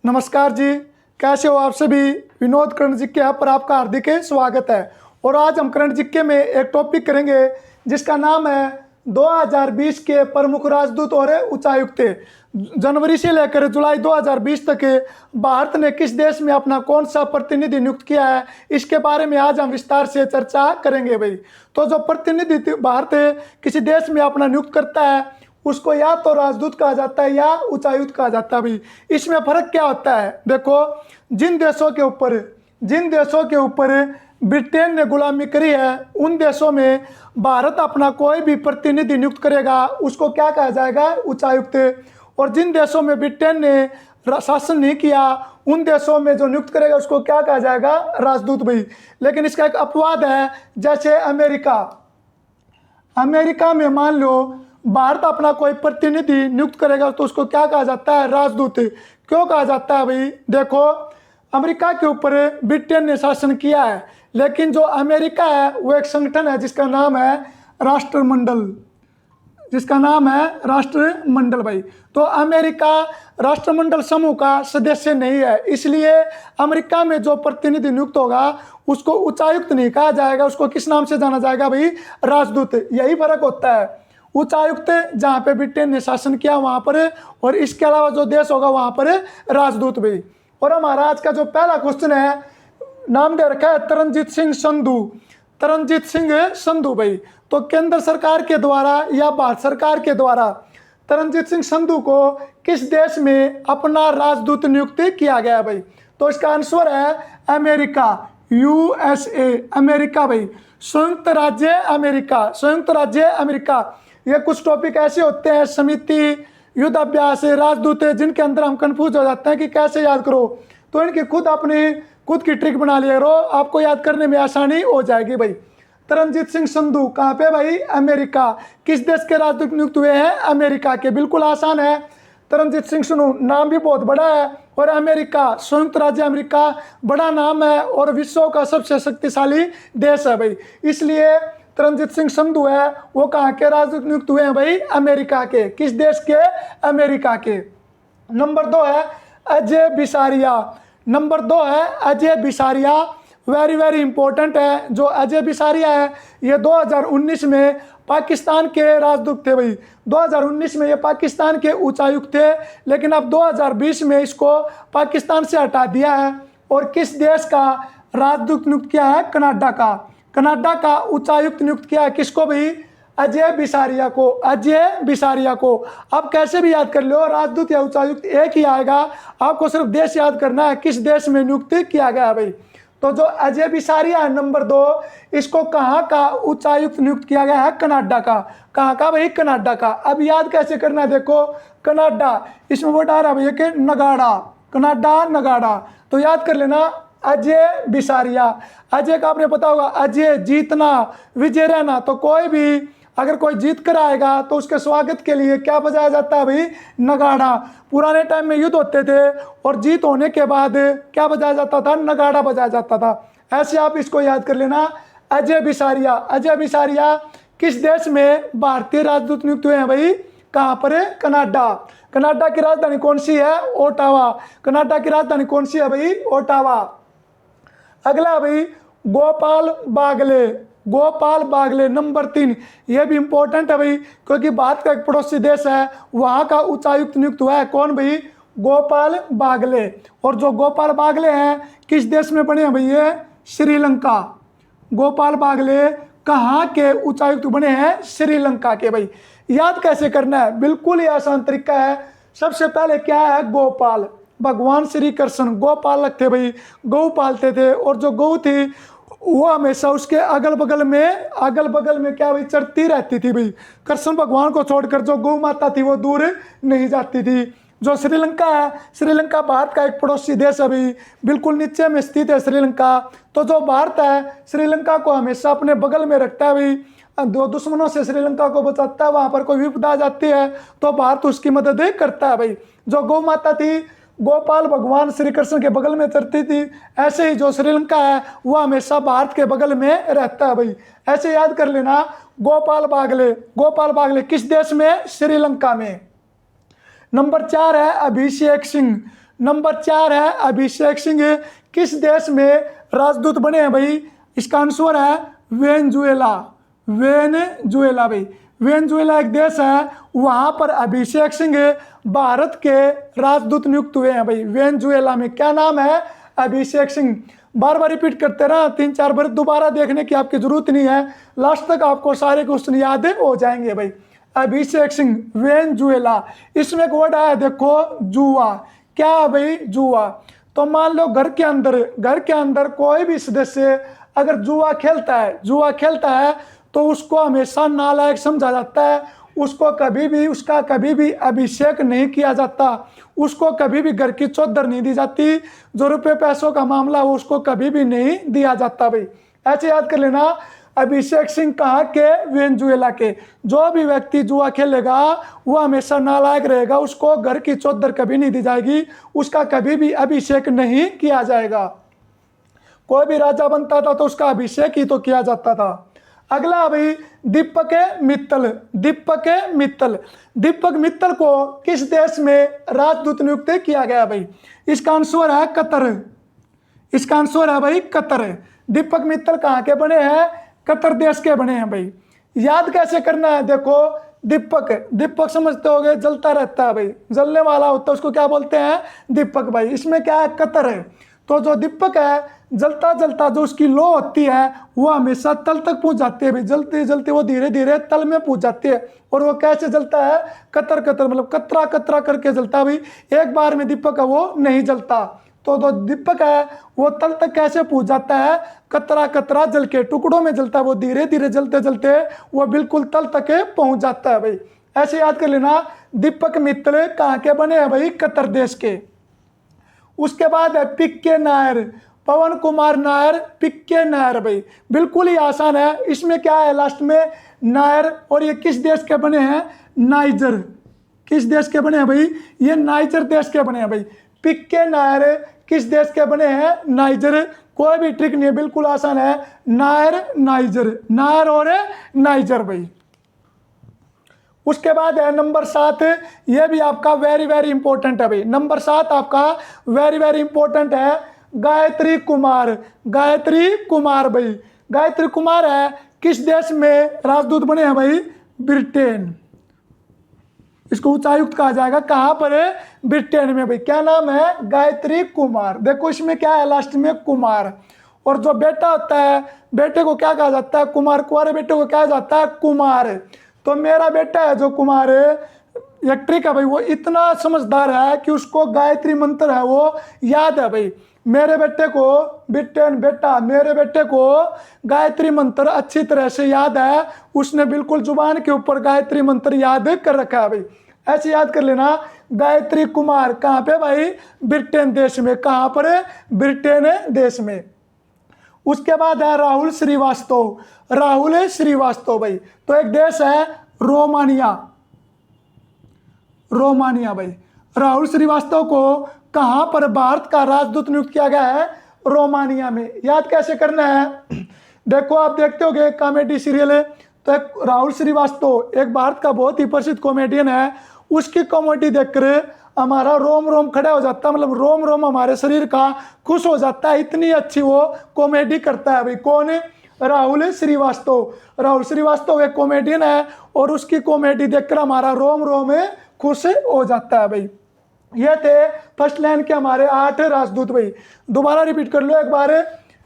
नमस्कार जी, कैसे हो आप सभी। विनोद कर्ण जिक्के ऐप पर आपका हार्दिक स्वागत है। और आज हम कर्ण जिक्के में एक टॉपिक करेंगे जिसका नाम है 2020 के प्रमुख राजदूत और उच्चायुक्त। जनवरी से लेकर जुलाई 2020 तक भारत ने किस देश में अपना कौन सा प्रतिनिधि नियुक्त किया है, इसके बारे में आज हम विस्तार से चर्चा करेंगे भाई। तो जो प्रतिनिधि भारत किसी देश में अपना नियुक्त करता है उसको या तो राजदूत कहा जाता है या उच्चायुक्त कहा जाता है भाई। इसमें फर्क क्या होता है, देखो जिन देशों के ऊपर ब्रिटेन ने गुलामी करी है उन देशों में भारत अपना कोई भी प्रतिनिधि नियुक्त करेगा उसको क्या कहा जाएगा, उच्चायुक्त। और जिन देशों में ब्रिटेन ने शासन नहीं किया उन देशों में जो नियुक्त करेगा उसको क्या कहा जाएगा, राजदूत भाई। लेकिन इसका एक अपवाद है, जैसे अमेरिका में मान लो भारत अपना कोई प्रतिनिधि नियुक्त करेगा तो उसको क्या कहा जाता है, राजदूत। क्यों कहा जाता है भाई, देखो अमेरिका के ऊपर ब्रिटेन ने शासन किया है, लेकिन जो अमेरिका है वो एक संगठन है जिसका नाम है राष्ट्रमंडल भाई। तो अमेरिका राष्ट्रमंडल समूह का सदस्य नहीं है, इसलिए अमेरिका में जो प्रतिनिधि नियुक्त होगा उसको उच्चायुक्त नहीं कहा जाएगा, उसको किस नाम से जाना जाएगा भाई, राजदूत। यही फर्क होता है। उच्चायुक्त जहाँ पे ब्रिटेन ने शासन किया वहाँ पर, और इसके अलावा जो देश होगा वहाँ पर राजदूत भाई। और हमारा आज का जो पहला क्वेश्चन है, नाम दे रखा है तरनजीत सिंह संधू भाई। तो केंद्र सरकार के द्वारा या भारत सरकार के द्वारा तरनजीत सिंह संधू को किस देश में अपना राजदूत नियुक्त किया गया भाई। तो इसका आंसर है अमेरिका, USA, अमेरिका भाई, संयुक्त राज्य अमेरिका। ये कुछ टॉपिक ऐसे होते हैं, समिति, युद्ध अभ्यास, राजदूत, जिनके अंदर हम कंफ्यूज हो जाते हैं कि कैसे याद करो। तो इनकी खुद की ट्रिक बना लिया करो, आपको याद करने में आसानी हो जाएगी भाई। तरनजीत सिंह संधू कहाँ पे भाई, अमेरिका। किस देश के राजदूत नियुक्त हुए हैं, अमेरिका के। बिल्कुल आसान है। तरनजीत सिंह संधू नाम भी बहुत बड़ा है, और अमेरिका, संयुक्त राज्य अमेरिका बड़ा नाम है और विश्व का सबसे शक्तिशाली देश है भाई। इसलिए तरनजीत सिंह संधू है वो कहाँ के राजदूत नियुक्त हुए हैं भाई, अमेरिका के। किस देश के, अमेरिका के। नंबर 2 है Ajay Bisaria. Very very important है। जो अजय बिसारिया है ये 2019 में पाकिस्तान के राजदूत थे भाई। 2019 में ये पाकिस्तान के उच्चायुक्त थे, लेकिन अब 2020 में इसको पाकिस्तान से हटा दिया है। और किस देश का राजदूत नियुक्त किया है, कनाडा का उच्चायुक्त नियुक्त किया है। किसको भाई, अजय बिसारिया को। आप कैसे भी याद कर लो, राजदूत या उच्चायुक्त एक ही आएगा, आपको सिर्फ देश याद करना है किस देश में नियुक्त किया गया भाई। तो जो अजय बिसारिया है नंबर 2, इसको कहाँ का उच्चायुक्त नियुक्त किया गया है, कनाडा का। कहाँ का भाई, कनाडा का। अब याद कैसे करना है, देखो कनाडा, इसमें वो डाल रहा भैया कि नगाड़ा। तो याद कर लेना अजय बिसारिया। अजय का आपने पता होगा, अजय जीतना, विजय रहना। तो कोई भी अगर कोई जीत कर आएगा तो उसके स्वागत के लिए क्या बजाया जाता है भाई, नगाड़ा। पुराने टाइम में युद्ध होते थे और जीत होने के बाद क्या बजाया जाता था, नगाड़ा बजाया जाता था। ऐसे आप इसको याद कर लेना, अजय बिसारिया किस देश में भारतीय राजदूत नियुक्त हुए हैं भाई, कहाँ पर, कनाडा की राजधानी कौन सी है, ओटावा। कनाडा की राजधानी कौन सी है भाई, ओटावा। अगला भाई गोपाल बागले नंबर 3। ये भी इंपॉर्टेंट है भाई, क्योंकि भारत का एक पड़ोसी देश है, वहाँ का उच्चायुक्त नियुक्त हुआ है कौन भाई, गोपाल बागले। और जो गोपाल बागले हैं किस देश में बने हैं भाई, ये श्रीलंका। गोपाल बागले कहाँ के उच्चायुक्त बने हैं, श्रीलंका के भाई। याद कैसे करना है, बिल्कुल ही आसान तरीका है। सबसे पहले क्या है, गोपाल, भगवान श्री कृष्ण गोपालक थे भाई, गौ पालते थे। और जो गौ थी वो हमेशा उसके अगल बगल में क्या भाई, चरती रहती थी भाई। कृष्ण भगवान को छोड़कर जो गौ माता थी वो दूर नहीं जाती थी। जो श्रीलंका है, श्रीलंका भारत का एक पड़ोसी देश है भाई, बिल्कुल नीचे में स्थित है श्रीलंका। तो जो भारत है श्रीलंका को हमेशा अपने बगल में रखता है भाई, दो दुश्मनों से श्रीलंका को बचाता है। वहाँ पर कोई विपदा आ जाती है तो भारत उसकी मदद करता है भाई। जो गौ माता थी गोपाल भगवान श्री कृष्ण के बगल में चरती थी, ऐसे ही जो श्रीलंका है वो हमेशा भारत के बगल में रहता है भाई। ऐसे याद कर लेना, गोपाल बागले किस देश में, श्रीलंका में। नंबर 4 है अभिषेक सिंह। नंबर 4 है अभिषेक सिंह, किस देश में राजदूत बने हैं भाई? इसका आंसर है वेनेजुएला। वेनेजुएला भाई, वेनेजुएला एक देश है, वहाँ पर अभिषेक सिंह भारत के राजदूत नियुक्त हुए हैं भाई। वेनेजुएला में क्या नाम है? अभिषेक सिंह। बार बार रिपीट करते रहा, 3-4 बार दोबारा देखने की आपकी जरूरत नहीं है, लास्ट तक आपको सारे क्वेश्चन याद हो जाएंगे भाई। अभिषेक सिंह, वेनेजुएला। इसमें एक वर्ड आया देखो, जुआ। क्या है भाई? जुआ। तो मान लो घर के अंदर कोई भी सदस्य अगर जुआ खेलता है तो उसको हमेशा नालायक समझा जाता है, उसका कभी भी अभिषेक नहीं किया जाता, उसको कभी भी घर की चौधर नहीं दी जाती, जो रुपये पैसों का मामला वो उसको कभी भी नहीं दिया जाता भाई। ऐसे याद कर लेना, अभिषेक सिंह कहाँ के? वेनेजुएला के। जो भी व्यक्ति जुआ खेलेगा वो हमेशा नालायक रहेगा, उसको घर की चौधर कभी नहीं दी जाएगी, उसका कभी भी अभिषेक नहीं किया जाएगा। कोई भी राजा बनता था तो उसका अभिषेक ही तो किया जाता था। अगला भाई दीपक मित्तल। दीपक मित्तल को किस देश में राजदूत नियुक्त किया गया भाई? इसका आंसर है कतर। दीपक मित्तल कहाँ के बने हैं? कतर देश के बने हैं भाई। याद कैसे करना है? देखो, दीपक समझते होगे, जलता रहता है भाई, जलने वाला होता है उसको क्या बोलते हैं? दीपक भाई। इसमें क्या है? कतर है। तो जो दीपक है, जलता जलता जो उसकी लो होती है वो हमेशा तल तक पहुंच जाती है भाई। जलते जलते वो धीरे धीरे तल में पहुंच जाती है। और वो कैसे जलता है? कतर मतलब कतरा कतरा करके जलता भाई। एक बार में दीपक है वो नहीं जलता। तो जो दीपक है वो तल तक कैसे पहुंच जाता है? कतरा कतरा जल के टुकड़ों में जलता है। वो धीरे धीरे जलते जलते वो बिल्कुल तल तक पहुंच जाता है भाई। ऐसे याद कर लेना, दीपक मित्तल कहाँ के बने हैं भाई? कतर देश के। उसके बाद है पिक्के नायर, पवन कुमार नायर, पिक्के नायर भाई। बिल्कुल ही आसान है। इसमें क्या है? लास्ट में नायर। और ये किस देश के बने हैं? नाइजर। किस देश के बने हैं भाई? ये नाइजर देश के बने हैं भाई। पिक्के नायर किस देश के बने हैं? नाइजर। कोई भी ट्रिक नहीं है, बिल्कुल आसान है। नायर नायर और नाइजर भाई। उसके बाद है नंबर 7, ये भी आपका वेरी वेरी इंपॉर्टेंट है भाई। नंबर 7 आपका वेरी वेरी इंपॉर्टेंट है, गायत्री कुमार भाई। गायत्री कुमार है, किस देश में राजदूत बने हैं भाई? ब्रिटेन। इसको उच्चायुक्त कहा जाएगा। कहाँ पर है? ब्रिटेन में भाई। क्या नाम है? गायत्री कुमार। देखो इसमें क्या है? लास्ट में कुमार। और जो बेटा होता है, बेटे को क्या कहा जाता है? कुमार। कुंवारे बेटे को क्या जाता है? कुमार। तो मेरा बेटा है जो कुमार है, ये ट्रिक है भाई, वो इतना समझदार है कि उसको गायत्री मंत्र है वो याद है भाई। मेरे बेटे को, मेरे बेटे को गायत्री मंत्र अच्छी तरह से याद है। उसने बिल्कुल जुबान के ऊपर गायत्री मंत्र याद कर रखा है भाई। ऐसे याद कर लेना, गायत्री कुमार कहाँ पे भाई? ब्रिटेन देश में। कहाँ पर है? ब्रिटेन देश में। उसके बाद है राहुल श्रीवास्तव भाई। तो एक देश है रोमानिया भाई। राहुल श्रीवास्तव को कहाँ पर भारत का राजदूत नियुक्त किया गया है? रोमानिया में। याद कैसे करना है? देखो आप देखते होगे कॉमेडी सीरियल है, तो एक राहुल श्रीवास्तव एक भारत का बहुत ही प्रसिद्ध कॉमेडियन है। उसकी कॉमेडी देखकर हमारा रोम रोम खड़ा हो जाता है, मतलब रोम रोम हमारे शरीर का खुश हो जाता है। इतनी अच्छी वो कॉमेडी करता है भाई। कौन है? राहुल श्रीवास्तव एक कॉमेडियन है और उसकी कॉमेडी देखकर हमारा रोम रोम खुश हो जाता है भाई। ये थे फर्स्ट लाइन के हमारे 8 राजदूत भाई। दोबारा रिपीट कर लो एक बार।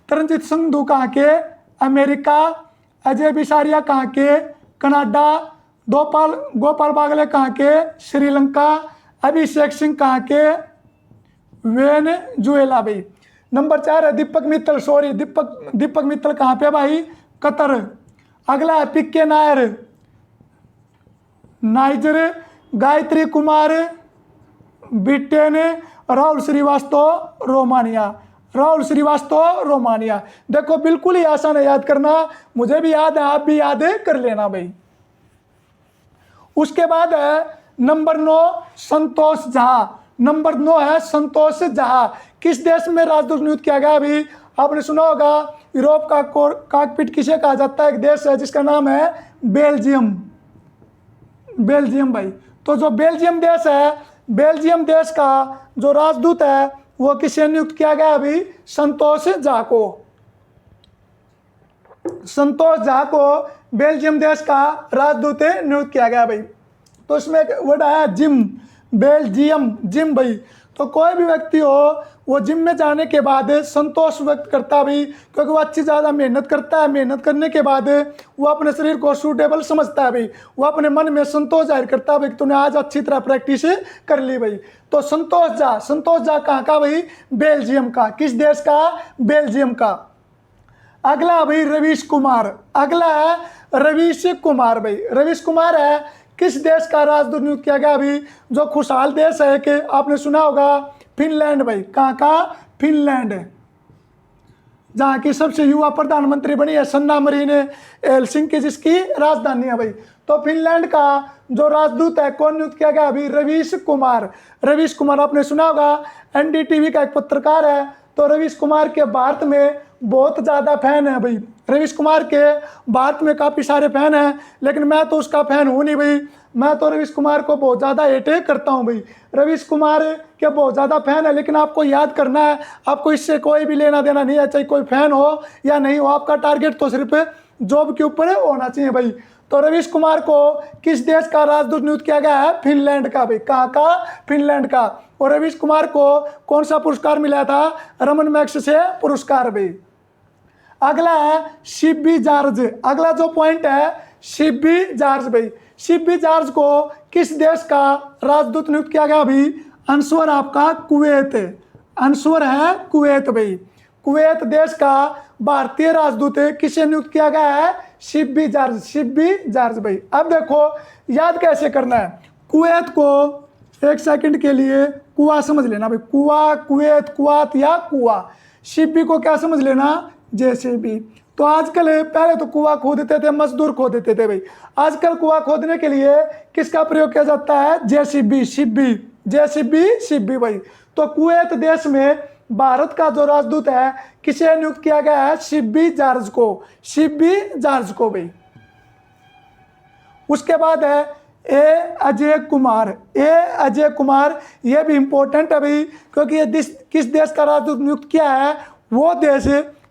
तरनजीत संधू कहाँ के? अमेरिका। अजय बिसारिया कहाँ के? कनाडा। गोपाल बागले कहाँ के? श्रीलंका। अभिषेक सिंह कहाँ के? वेनेजुएला भाई। नंबर 4 है दीपक मित्तल कहाँ पे भाई? कतर। अगला है पिक्के Nair, Niger. Gayatri Kumar Britain. Rahul Srivastava Romania. देखो बिल्कुल ही आसान है याद करना, मुझे भी याद है, आप भी याद कर लेना भाई। उसके बाद है नंबर 9 संतोष झा। किस देश में राजदूत नियुक्त किया गया? अभी आपने सुना होगा, यूरोप का कॉकपिट किसे कहा जाता है? एक देश है जिसका नाम है बेल्जियम भाई। तो जो बेल्जियम देश है, बेल्जियम देश का जो राजदूत है वो किसे नियुक्त किया गया अभी? संतोष झा को। संतोष झा को बेल्जियम देश का राजदूत नियुक्त किया गया भाई। तो इसमें एक वर्ड आया जिम, बेल्जियम, जिम भाई। तो कोई भी व्यक्ति हो वो जिम में जाने के बाद संतोष व्यक्त करता है भाई, क्योंकि वो अच्छी ज़्यादा मेहनत करता है। मेहनत करने के बाद वो अपने शरीर को सूटेबल समझता है भाई। वो अपने मन में संतोष जाहिर करता है भाई, तूने आज अच्छी तरह प्रैक्टिस कर ली भाई। तो संतोष झा कहाँ का भाई? बेल्जियम का। किस देश का? बेल्जियम का। अगला भाई रवीश कुमार। अगला है रवीश कुमार भाई। रवीश कुमार है किस देश का राजदूत नियुक्त किया गया अभी? जो खुशहाल देश है कि आपने सुना होगा, फिनलैंड भाई। कहाँ का? फिनलैंड, जहाँ की सबसे युवा प्रधानमंत्री बनी है सन्ना मरीन हेलसिंकी, जिसकी राजधानी है भाई। तो फिनलैंड का जो राजदूत है कौन नियुक्त किया गया अभी? रवीश कुमार। रवीश कुमार आपने सुना होगा, एनडीटीवी का एक पत्रकार है। तो रवीश कुमार के भारत में बहुत ज़्यादा फैन है भाई। रवीश कुमार के भारत में काफ़ी सारे फैन हैं, लेकिन मैं तो उसका फ़ैन हूँ नहीं भाई। मैं तो रवीश कुमार को बहुत ज़्यादा हेट करता हूँ भाई। रवीश कुमार के बहुत ज़्यादा फैन है, लेकिन आपको याद करना है, आपको इससे कोई भी लेना देना नहीं है, चाहे कोई फैन हो या नहीं हो। आपका टारगेट तो सिर्फ जॉब के ऊपर होना चाहिए भाई। तो रवीश कुमार को किस देश का राजदूत नियुक्त किया गया है? फिनलैंड का भाई। कहाँ का? फिनलैंड का। और रवीश कुमार को कौन सा पुरस्कार मिला था? रमन मैग्सेसे से पुरस्कार भाई। अगला है शिब्बी जॉर्ज। अगला जो पॉइंट है शिब्बी जॉर्ज भाई। शिब्बी जॉर्ज को किस देश का राजदूत नियुक्त किया गया अभी? आंसर आपका कुवैत। आंसर है कुवैत भाई। कुवैत देश का भारतीय राजदूत किसे नियुक्त किया गया है? शिब्बी जॉर्ज। शिब्बी जॉर्ज भाई। अब देखो याद कैसे करना है। कुवैत को एक सेकंड के लिए कुआ समझ लेना भाई। कुआ, कुवैत, कुआत या कुआ। शिब्बी को क्या समझ लेना? जेसीबी। तो आजकल पहले तो कुआ खोदते थे, मजदूर खोदते थे भाई। आजकल कुआ खोदने के लिए किसका प्रयोग किया जाता है? जेसीबी, शिब्बी, जेसीबी, शिब्बी भाई। तो कुवैत देश में भारत का जो राजदूत है किसे नियुक्त किया गया है? शिब्बी जॉर्ज को। शिब्बी जॉर्ज को भाई। उसके बाद है ए अजय कुमार। ए अजय कुमार, ये भी इंपॉर्टेंट है भाई, क्योंकि ये किस देश का राजदूत नियुक्त किया है? वो देश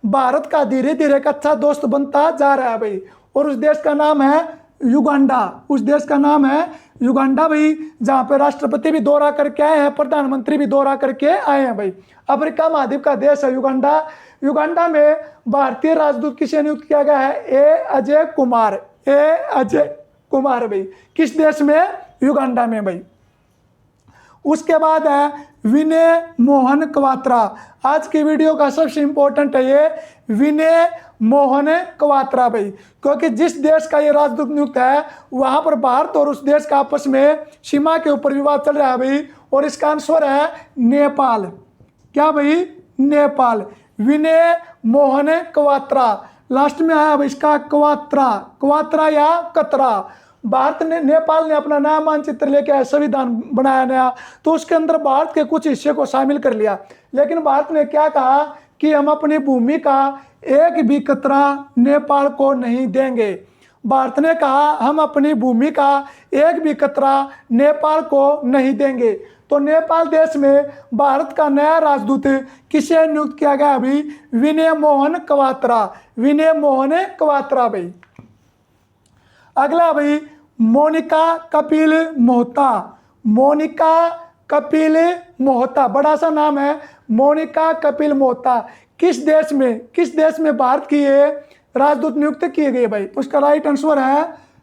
भारत का धीरे धीरे एक अच्छा दोस्त बनता जा रहा है भाई। और उस देश का नाम है युगांडा। उस देश का नाम है युगांडा भाई, जहाँ पे राष्ट्रपति भी दौरा करके आए हैं, प्रधानमंत्री भी दौरा करके आए हैं भाई। अफ्रीका महाद्वीप का देश है युगांडा। युगांडा में भारतीय राजदूत किसे नियुक्त किया गया है? ए अजय कुमार। ए अजय कुमार भाई। किस देश में? युगांडा में भाई। उसके बाद है विनय मोहन क्वात्रा। आज की वीडियो का सबसे इंपॉर्टेंट है ये विनय मोहन क्वात्रा भाई, क्योंकि जिस देश का ये राजदूत नियुक्त है वहां पर भारत और उस देश का आपस में सीमा के ऊपर विवाद चल रहा है भाई। और इसका आंसर है नेपाल। क्या भाई? नेपाल। विनय मोहन क्वात्रा। लास्ट में आया भाई इसका क्वात्रा, क्वात्रा या कतरा। भारत ने, नेपाल ने अपना नया मानचित्र लेके आया, संविधान बनाया नया, तो उसके अंदर भारत के कुछ हिस्से को शामिल कर लिया। लेकिन भारत ने क्या कहा कि हम अपनी भूमि का एक भी कतरा नेपाल को नहीं देंगे। भारत ने कहा हम अपनी भूमि का एक भी कतरा नेपाल को नहीं देंगे। तो नेपाल देश में भारत का नया राजदूत किसे नियुक्त किया गया अभी? विनय मोहन क्वात्रा। विनय मोहन क्वात्रा भाई। अगला भाई मोनिका कपिल मोहता। मोनिका कपिल मोहता, बड़ा सा नाम है मोनिका कपिल मोहता। किस देश में भारत की ये राजदूत नियुक्त किए गए भाई? तो उसका राइट आंसर है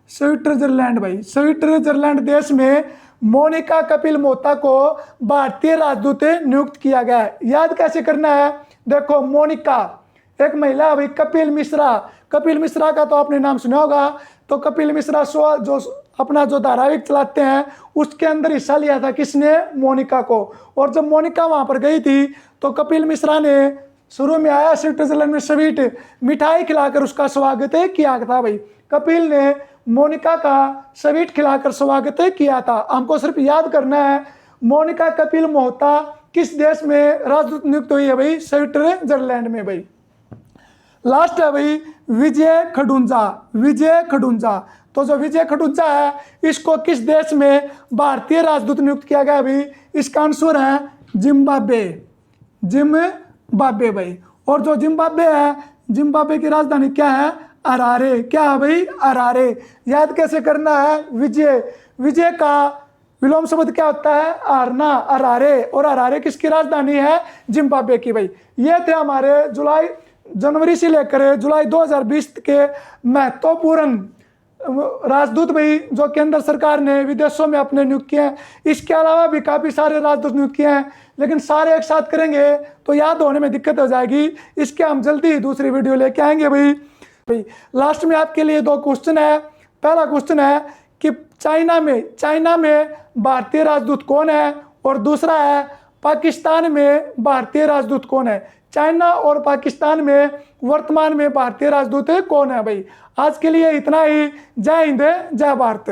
स्विट्जरलैंड भाई। स्विट्जरलैंड देश में मोनिका कपिल मोहता को भारतीय राजदूत नियुक्त किया गया है। याद कैसे करना है? देखो मोनिका एक महिला भाई। कपिल मिश्रा, कपिल मिश्रा का तो आपने नाम सुना होगा। तो कपिल मिश्रा जो अपना जो धारावाहिक चलाते हैं उसके अंदर हिस्सा लिया था किसने? मोनिका को। और जब मोनिका वहां पर गई थी तो कपिल मिश्रा ने शुरू में आया स्विट्जरलैंड में स्वीट मिठाई खिलाकर उसका स्वागत किया था भाई। कपिल ने मोनिका का स्वीट खिलाकर स्वागत किया था। हमको सिर्फ याद करना है मोनिका कपिल मोहता किस देश में राजदूत नियुक्त हुई है भाई? स्विट्जरलैंड में भाई। लास्ट है भाई विजय खडूंजा। विजय खडूंजा, तो जो विजय खडूजा है इसको किस देश में भारतीय राजदूत नियुक्त किया गया भाई? इसका आंसर है जिम्बाब्वे। जिम्बाब्वे भाई। और जो जिम्बाब्वे है, जिम्बाब्वे की राजधानी क्या है? हरारे। क्या है भाई? हरारे। याद कैसे करना है? विजय, विजय का विलोम शब्द क्या होता है? हारना, हरारे। और हरारे किसकी राजधानी है? जिम्बाब्वे की भाई। ये थे हमारे जनवरी से लेकर जुलाई 2020 के महत्वपूर्ण राजदूत भाई, जो केंद्र सरकार ने विदेशों में अपने नियुक्त किए हैं। इसके अलावा भी काफ़ी सारे राजदूत नियुक्त किए हैं, लेकिन सारे एक साथ करेंगे तो याद होने में दिक्कत हो जाएगी। इसके हम जल्दी ही दूसरी वीडियो लेके आएंगे भाई। लास्ट में आपके लिए 2 क्वेश्चन है। पहला क्वेश्चन है कि चाइना में भारतीय राजदूत कौन है, और दूसरा है पाकिस्तान में भारतीय राजदूत कौन है। चाइना और पाकिस्तान में वर्तमान में भारतीय राजदूत कौन है भाई। आज के लिए इतना ही। जय हिंद, जय भारत।